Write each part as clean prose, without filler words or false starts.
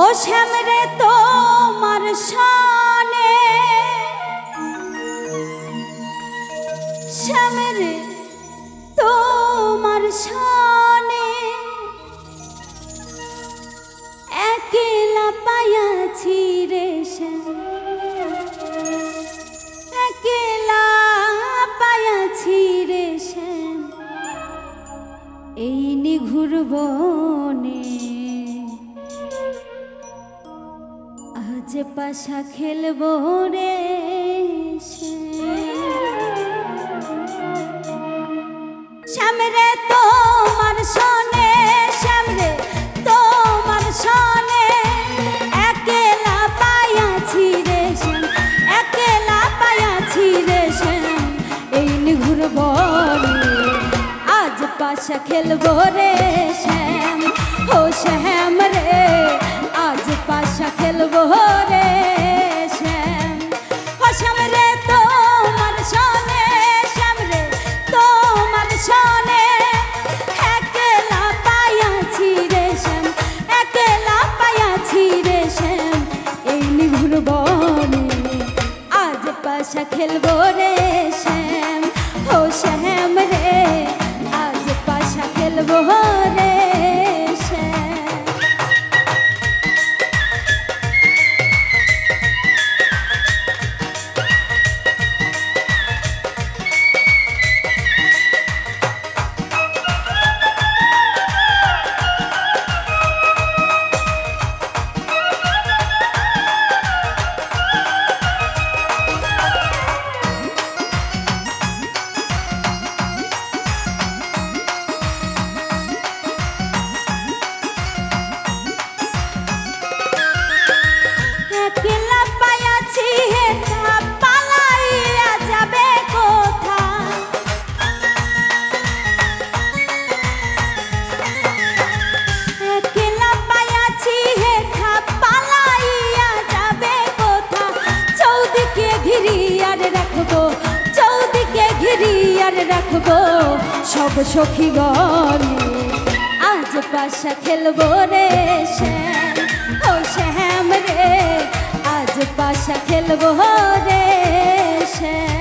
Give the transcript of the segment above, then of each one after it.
ও শ্যাম রে তোমার শানে, শ্যাম রে তোমার শানে একলা পায়াছি রে শ্যাম, একলা পায়াছি রে শ্যাম এই নিঘুর বনে। আজ পাশা খেলবো রে শ্যাম রে তোমার শোনে, শ্যাম রে তোমার শোনে একলা পায়াছি রে শ্যাম, একলা পায়াছি রে শ্যাম এই নিঘুর বনে। আজ পাশা খেলবো রে শ্যাম, ও শ্যাম রে আজ পাশা খেলবো রে শ্যাম। ও শ্যাম রে তোমার শোনে, শ্যাম রে তোমার শোনে একলা পায়াছি রে শ্যাম, একলা পায়াছি রে শ্যাম এই নিঘুর বনে। আজ পাশা খেলবো রে শ্যাম, ও শ্যাম রে আজ পাশা খেলবো রে শ্যাম। একলা পায়াছি হেথা পালাইয়া যাবে কোথা, একলা পায়াছি হেথা পালাইয়া যাবে কোথা। চৌদিকে ঘিরিয়ার রাখবো, চৌদিকে ঘিরিয়ার রাখবো সব সখী গণে। আজ পাশা খেলবো রে শ্যাম, ও শ্যাম রে আজ পাশা খেলবো রে শ্যাম।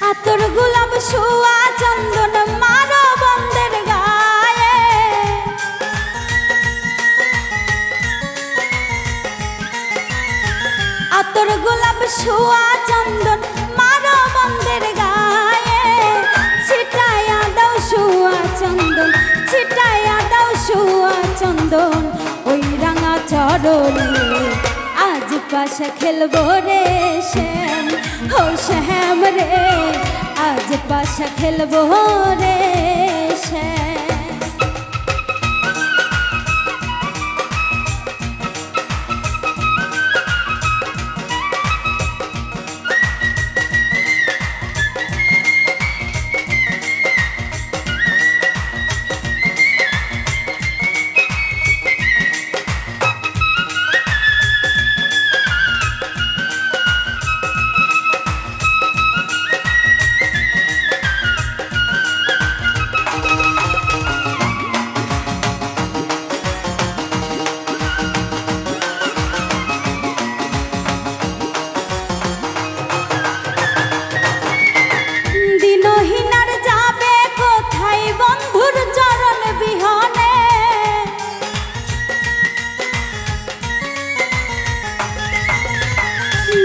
আতর গোলাপ সোয়া চন্দন মারো বন্দের গায়ে, আতর গোলাপ সোয়া চন্দন মারো বন্দের গায়ে। ছিটায়া দাও সোয়া চন্দন, ছিটায়া দাও সোয়া চন্দন ওই রাঙা চরণে। আজ পাশা খেলবো রে শ্যাম, ও শ্যাম রে আজ পাশা খেলবো রে শ্যাম।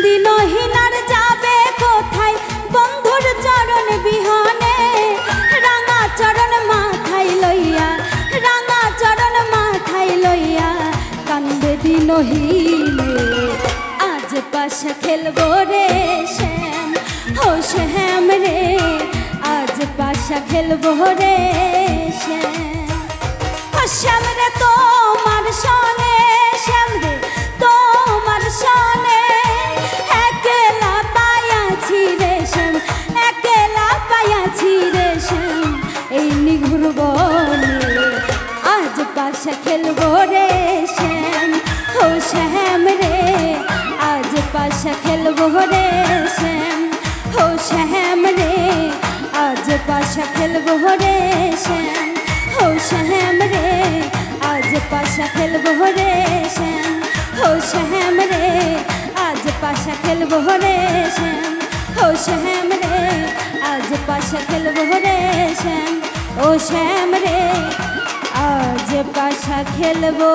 দিনহীনার যাবে কোথায় বন্ধুর চরণ বিহনে। রাঙা চরণ মাথায় লইয়া, রাঙা চরণ মাথায় লইয়া কান্দে দিনহীনে। আজ পাশা খেলবো রে শ্যাম, ও শ্যাম রে আজ পাশা খেলবো রে শ্যাম। শ্যাম রে বলে আজ পাশা খেলবো রে শ্যাম ও শ্যাম রে আজ পাশা খেলবো রে শ্যাম ও শ্যাম রে আজ পাশা খেলবো রে শ্যাম ও শ্যাম রে আজ পাশা খেলবো রে শ্যাম ও শ্যাম রে আজ পাশা খেলবো রে শ্যাম ও শ্যাম রে আজ পাশা খেলবো রে শ্যাম ও শ্যাম রে আজ পাশা খেলবো